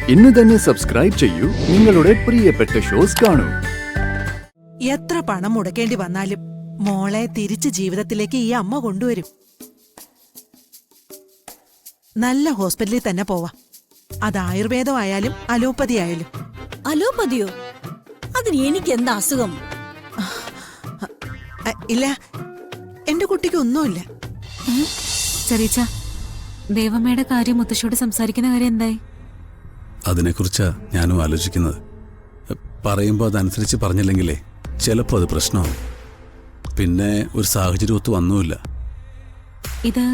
ഇന്ന് തന്നെ സബ്സ്ക്രൈബ് ചെയ്യൂ, നിങ്ങളുടെ പ്രിയപ്പെട്ട ഷോസ് കാണൂ. എത്ര പണം മുടക്കേണ്ടി വന്നാലും മോളെ തിരിച്ച് ജീവിതത്തിലേക്ക് ഈ അമ്മ കൊണ്ടുവരും. നല്ല ഹോസ്പിറ്റലിൽ തന്നെ പോവാം. അത് ആയുർവേദമായാലും അലോപ്പതി ആയാലും. അലോപ്പതിയോ? അതിന് എനിക്ക് എന്താ അസുഖം? ഇല്ല, എന്റെ കുട്ടിക്ക് ഒന്നുമില്ല. ചെറിച്ച, ദേവമ്മയുടെ കാര്യം മുത്തശ്ശിയോട് സംസാരിക്കുന്ന കാര്യം എന്തായി? അതിനെക്കുറിച്ചാ ഞാനും ആലോചിക്കുന്നത്. പറയുമ്പോൾ അതനുസരിച്ച് പറഞ്ഞില്ലെങ്കിലേ ചിലപ്പോൾ അത് പ്രശ്നമാവും. പിന്നെ ഒരു സാഹചര്യം ഒത്തു വന്നുമില്ല. ഇത്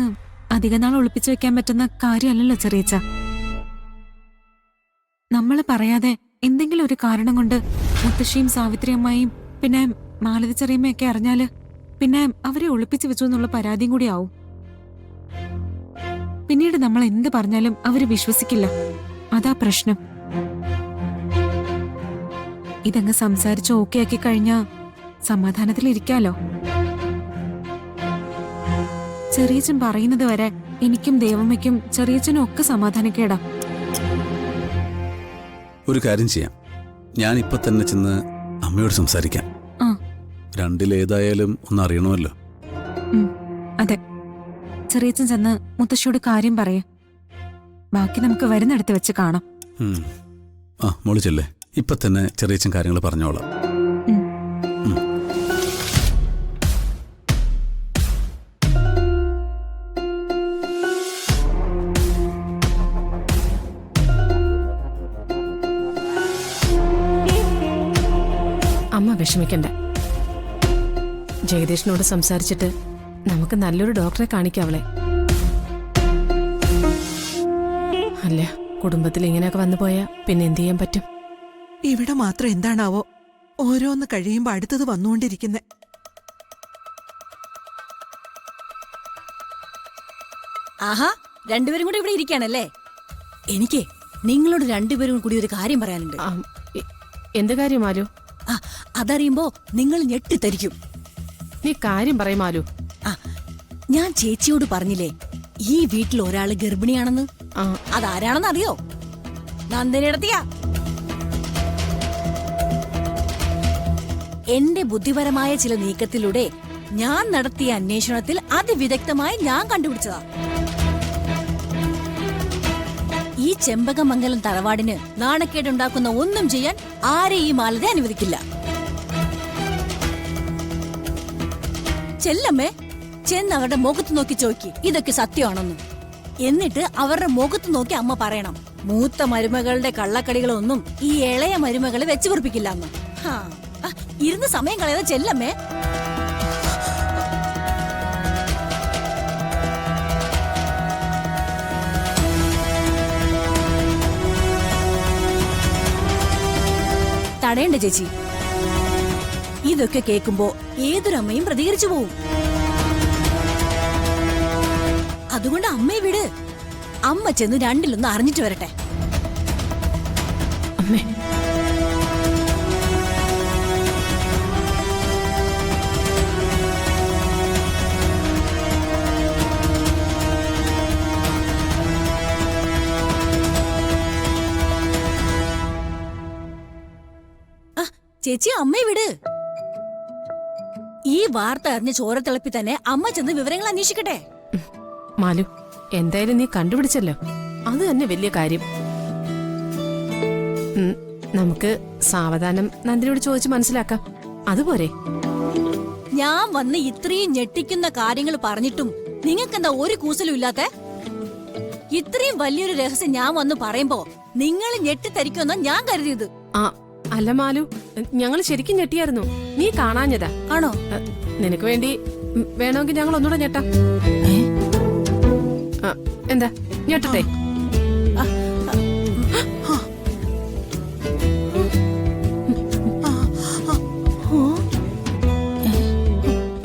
അധികനാൾ ഒളിപ്പിച്ചു വെക്കാൻ പറ്റുന്ന കാര്യമല്ലല്ലോ ചെറിയച്ച. നമ്മൾ പറയാതെ എന്തെങ്കിലും ഒരു കാരണം കൊണ്ട് മുത്തശ്ശിയും സാവിത്രി അമ്മായിയും പിന്നെ മാലതി ചെറിയമ്മയൊക്കെ അറിഞ്ഞാല് പിന്നെ അവരെ ഒളിപ്പിച്ചു വെച്ചു എന്നുള്ള പരാതിയും കൂടി ആവും. പിന്നീട് നമ്മൾ എന്ത് പറഞ്ഞാലും അവര് വിശ്വസിക്കില്ല. അതാ പ്രശ്നം. ഇതങ്ങ് സംസാരിച്ച് ഓക്കെ ആക്കി കഴിഞ്ഞാ സമാധാനത്തിലിരിക്കാലോ. ചെറിയച്ചൻ പറയുന്നത് വരെ എനിക്കും ദേവമ്മയ്ക്കും ചെറിയച്ചനും ഒക്കെ സമാധാനക്കേടാ. ഒരു കാര്യം ചെയ്യാം, ഞാൻ ഇപ്പൊ തന്നെ ചെന്ന് അമ്മയോട് സംസാരിക്കാം. രണ്ടിലേതായാലും ഒന്ന് അറിയണമല്ലോ. അതെ, ചെറിയച്ചൻ ചെന്ന് മുത്തശ്ശിയോട് കാര്യം പറയേ. ബാക്കി നമുക്ക് വരുന്നിടത്ത് വെച്ച് കാണാം. മോള് ചെല്ലേ, ഇപ്പൊ തന്നെ ചെറിയച്ചൻ കാര്യങ്ങൾ പറഞ്ഞോളാം. അമ്മ വിഷമിക്കണ്ട. ജഗദീഷിനോട് സംസാരിച്ചിട്ട് നമുക്ക് നല്ലൊരു ഡോക്ടറെ കാണിക്കാം അവളെ. അല്ല, കുടുംബത്തിൽ ഇങ്ങനെയൊക്കെ വന്നു പോയാ പിന്നെ എന്ത് ചെയ്യാൻ പറ്റും? ഇവിടെ മാത്രം എന്താണാവോ ഓരോന്ന് കഴിയുമ്പോ അടുത്തത് വന്നുകൊണ്ടിരിക്കുന്നെ. ആഹാ, രണ്ടുപേരും കൂടി ഇവിടെ ഇരിക്കാണല്ലേ? എനിക്ക് നിങ്ങളോട് രണ്ടുപേരും കൂടി ഒരു കാര്യം പറയാനുണ്ട്. എന്ത് കാര്യം മാലു? അതറിയുമ്പോ നിങ്ങൾ ഞെട്ടിത്തരിക്കും. നീ കാര്യം പറയും മാലു. ഞാൻ ചേച്ചിയോട് പറഞ്ഞില്ലേ ഈ വീട്ടിൽ ഒരാള് ഗർഭിണിയാണെന്ന്? അതാരാണെന്ന് അറിയോ? നന്ദിനിടത്തിയാ. എന്റെ ബുദ്ധിപരമായ ചില നീക്കത്തിലൂടെ ഞാൻ നടത്തിയ അന്വേഷണത്തിൽ അതിവിദഗ്ധമായി ഞാൻ കണ്ടുപിടിച്ചതാ. ഈ ചെമ്പകമംഗലം തറവാടിന് നാണക്കേടുണ്ടാക്കുന്ന ഒന്നും ചെയ്യാൻ ആരെ ഈ മാലത അനുവദിക്കില്ല. ചെല്ലമ്മേ, ചെന്ന് അവരുടെ മുഖത്ത് നോക്കി ചോദിക്ക് ഇതൊക്കെ സത്യമാണെന്ന്. എന്നിട്ട് അവരുടെ മുഖത്ത് നോക്കി അമ്മ പറയണം മൂത്ത മരുമകളുടെ കള്ളക്കളികളൊന്നും ഈ ഇളയ മരുമകളെ വെച്ചു പൊറപ്പിക്കില്ല എന്ന്. ഇരുന്ന് സമയം കളയാതെ ചെല്ലമ്മേ. തടയണ്ട ചേച്ചി, ഇതൊക്കെ കേൾക്കുമ്പോ ഏതൊരമ്മയും പ്രതികരിച്ചു പോവും. അതുകൊണ്ട് അമ്മയെ വിട്. അമ്മ ചെന്ന് രണ്ടിലൊന്ന് അറിഞ്ഞിട്ട് വരട്ടെ. അമ്മേ, ചേച്ചി അമ്മയെ വിട്. ഈ വാർത്ത അറിഞ്ഞ ചോരത്തിളപ്പി തന്നെ അമ്മ ചെന്ന് വിവരങ്ങൾ അന്വേഷിക്കട്ടെ. മാലു, എന്തായാലും നീ കണ്ടുപിടിച്ചല്ലോ, അത് തന്നെ വലിയ കാര്യം. നമുക്ക് സാവധാനം നന്ദിനിയോട് ചോദിച്ച് മനസ്സിലാക്കാം. അതുപോരെ? ഞാൻ വന്ന് ഇത്രയും ഞെട്ടിക്കുന്ന കാര്യങ്ങൾ പറഞ്ഞിട്ടും നിങ്ങൾക്കെന്താ ഒരു കൂസലും ഇല്ലാത്ത? ഇത്രയും വലിയൊരു രഹസ്യം ഞാൻ വന്ന് പറയുമ്പോ നിങ്ങൾ ഞെട്ടിത്തരിക്കുമെന്നാ ഞാൻ കരുതിയത്. അല്ല മാലു, ഞങ്ങൾ ശരിക്കും ഞെട്ടിയായിരുന്നു. നീ കാണാഞ്ഞതാ. ആണോ? നിനക്ക് വേണ്ടി വേണമെങ്കിൽ ഞങ്ങൾ ഒന്നുകൂടെ ഞെട്ടാം. എന്താ, ഞെട്ടട്ടെ?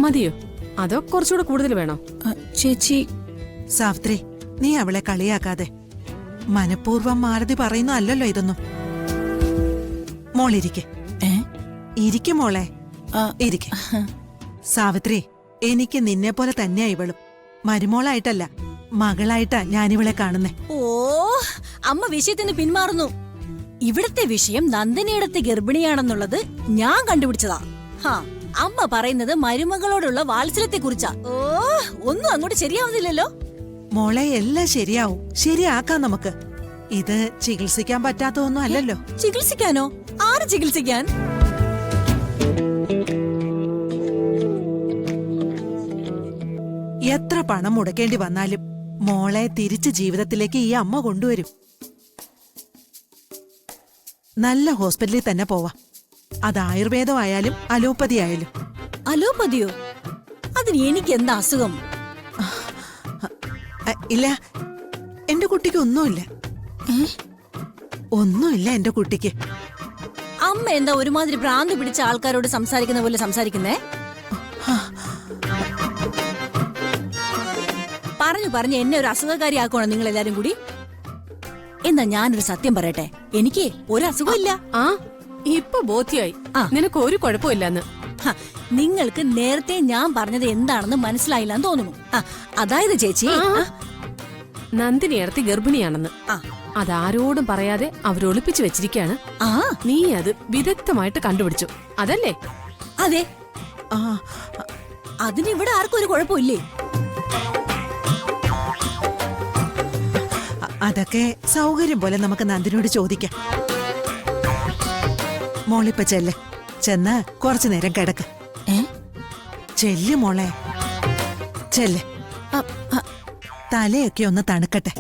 മതിയോ? അതോ കുറച്ചുകൂടെ കൂടുതൽ വേണോ? ചേച്ചി. സാവിത്രി, നീ അവളെ കളിയാക്കാതെ. മനഃപൂർവ്വം മാലതി പറയുന്ന അല്ലല്ലോ ഇതൊന്നും. മോളിരിക്കെ. ഇരിക്കും മോളെ, ഇരിക്കെ. സാവിത്രി, എനിക്ക് നിന്നെ പോലെ തന്നെയാ ഇവളും. മരുമോളായിട്ടല്ല, മകളായിട്ടാ ഞാനിവളെ കാണുന്നേ. ഓ, അമ്മ വിഷയത്തിന് പിന്മാറുന്നു. ഇവിടത്തെ വിഷയം നന്ദിനിയിടത്തെ ഗർഭിണിയാണെന്നുള്ളത് ഞാൻ കണ്ടുപിടിച്ചതാ. ഹാ, അമ്മ പറയുന്നത് മരുമകളോടുള്ള വാത്സല്യത്തെ കുറിച്ചാ. ഓ, ഒന്നും അങ്ങോട്ട് ശരിയാവുന്നില്ലല്ലോ. മോളെ എല്ലാം ശരിയാവും, ശരിയാക്കാം നമുക്ക്. ഇത് ചികിത്സിക്കാൻ പറ്റാത്തതൊന്നും അല്ലല്ലോ. ചികിത്സിക്കാനോ? ആര് ചികിത്സിക്കാൻ? എത്ര പണം മുടക്കേണ്ടി വന്നാലും മോളെ തിരിച്ച് ജീവിതത്തിലേക്ക് ഈ അമ്മ കൊണ്ടുവരും. നല്ല ഹോസ്പിറ്റലിൽ തന്നെ പോവാം. അത് ആയുർവേദമായാലും അലോപ്പതി ആയാലും. അലോപ്പതിയോ? അതിന് എനിക്ക് എന്താ അസുഖം? ഇല്ല, എന്റെ കുട്ടിക്ക് ഒന്നുമില്ല. ഒന്നുമില്ല എന്റെ കുട്ടിക്ക്. അമ്മ എന്താ ഒരുമാതിരി ഭ്രാന്ത് പിടിച്ച ആൾക്കാരോട് സംസാരിക്കുന്ന പോലെ സംസാരിക്കുന്നേ? പറഞ്ഞു എന്നെ ഒരു അസുഖക്കാരിയാക്കണോ നിങ്ങൾ എല്ലാരും കൂടി? എന്നാ ഞാനൊരു സത്യം പറയട്ടെ, എനിക്ക് ഒരു അസുഖമില്ല. ആ, ഇപ്പൊ ബോധ്യായി ആ. നിനക്ക് ഒരു കുഴപ്പമില്ലെന്ന്. ഹ, നിങ്ങൾക്ക് നേരത്തെ ഞാൻ പറഞ്ഞത് എന്താണെന്ന് മനസ്സിലായില്ലെന്ന് തോന്നുന്നു. അതായത് ചേച്ചി, നന്ദിനി ഇടത്തി ഗർഭിണിയാണെന്ന് ആ. അതാരോടും പറയാതെ അവരൊളിപ്പിച്ചു വെച്ചിരിക്കാണ്. ആ നീ അത് വിദഗ്ധമായിട്ട് കണ്ടുപിടിച്ചു, അതല്ലേ? അതെ, ആ, അതിനിവിടെ ആർക്കും ഒരു കുഴപ്പമില്ലേ? അതൊക്കെ സൗകര്യം പോലെ നമുക്ക് നന്ദിനോട് ചോദിക്കാം. മോളിപ്പ ചെന്ന് കുറച്ചു നേരം കിടക്ക്. ചെല്ല് മോളെ, ചെല്ല്. തലയൊക്കെ ഒന്ന് തണുക്കട്ടെ.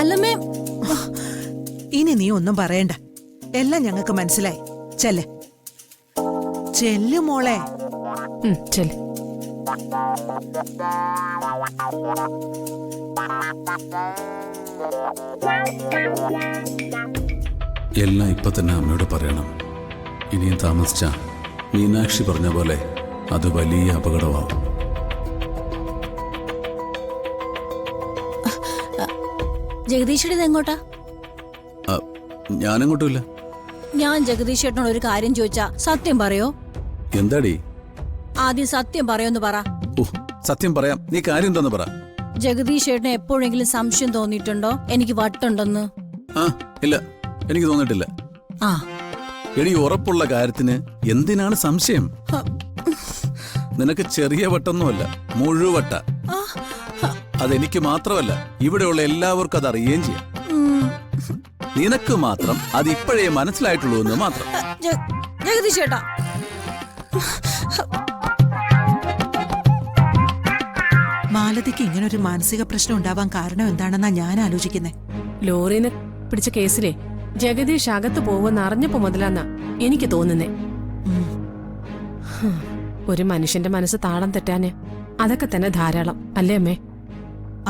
അല്ലമ്മേ, ഇനി നീ ഒന്നും പറയണ്ട, എല്ലാം ഞങ്ങൾക്ക് മനസ്സിലായി. ചെല്ല് മോളെ. ചെല്. എല്ലാം ഇപ്പൊ തന്നെ അമ്മയോട് പറയണം. ഇനിയും താമസിച്ച മീനാക്ഷി പറഞ്ഞ പോലെ അത് വലിയ അപകടമാവും. ജഗദീഷേട്ടൻ എങ്ങോട്ടാ? ഞാനെങ്ങോട്ടുമില്ല. ഞാൻ ജഗദീഷേട്ടനോട് ഒരു കാര്യം ചോദിച്ചാ സത്യം പറയോ? എന്താടി? ആദ്യം സത്യം പറയോന്ന് പറ. ഓ, സത്യം പറയാം. നീ കാര്യം എന്താന്ന് പറ. ജഗദീഷേട്ടന് എപ്പോഴെങ്കിലും സംശയം തോന്നിയിട്ടുണ്ടോ എനിക്ക് വട്ടുണ്ടെന്ന്? ആ, ഇല്ല, എനിക്ക് തോന്നിട്ടില്ല. ആ, എടി, ഉറപ്പുള്ള കാര്യത്തിന് എന്തിനാണ് സംശയം? നിനക്ക് ചെറിയ വട്ടൊന്നുമല്ല, മുഴുവട്ട. അതെനിക്ക് മാത്രമല്ല, ഇവിടെയുള്ള എല്ലാവർക്കും അത് അറിയുകയും ചെയ്യാം. നിനക്ക് മാത്രം അത് ഇപ്പോഴേ മനസ്സിലായിട്ടുള്ളൂ എന്ന് മാത്രം. ജഗദീഷേട്ടാ, മാലതിക്ക് ഇങ്ങനൊരു മാനസിക പ്രശ്നം ഉണ്ടാവാൻ കാരണം എന്താണെന്നാ ഞാൻ ആലോചിക്കുന്നേ. ലോറിനെ പിടിച്ച കേസിലെ ജഗദീഷ് അകത്ത് പോവെന്ന് അറിഞ്ഞപ്പോ മുതലാന്നാ എനിക്ക് തോന്നുന്നേ. ഒരു മനുഷ്യന്റെ മനസ്സ് താളം തെറ്റാന് അതൊക്കെ തന്നെ ധാരാളം, അല്ലേ അമ്മേ?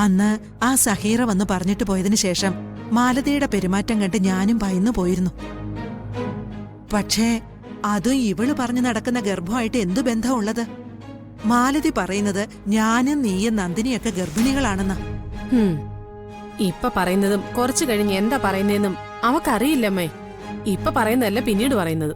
അന്ന് ആ സഹീറ വന്ന് പറഞ്ഞിട്ട് പോയതിനു ശേഷം മാലതിയുടെ പെരുമാറ്റം കണ്ട് ഞാനും ഭയന്നു പോയിരുന്നു. പക്ഷേ അതും ഇവള് പറഞ്ഞു നടക്കുന്ന ഗർഭമായിട്ട് എന്തു ബന്ധമുള്ളത്? മാലതി പറയുന്നത് ഞാനും നീയും നന്ദിനിയൊക്കെ ഗർഭിണികളാണെന്ന്. ഇപ്പൊ പറയുന്നതും കുറച്ചു കഴിഞ്ഞ് എന്താ പറയുന്നതെന്നും അവക്കറിയില്ലമ്മേ. ഇപ്പൊ പറയുന്നതല്ല പിന്നീട് പറയുന്നത്.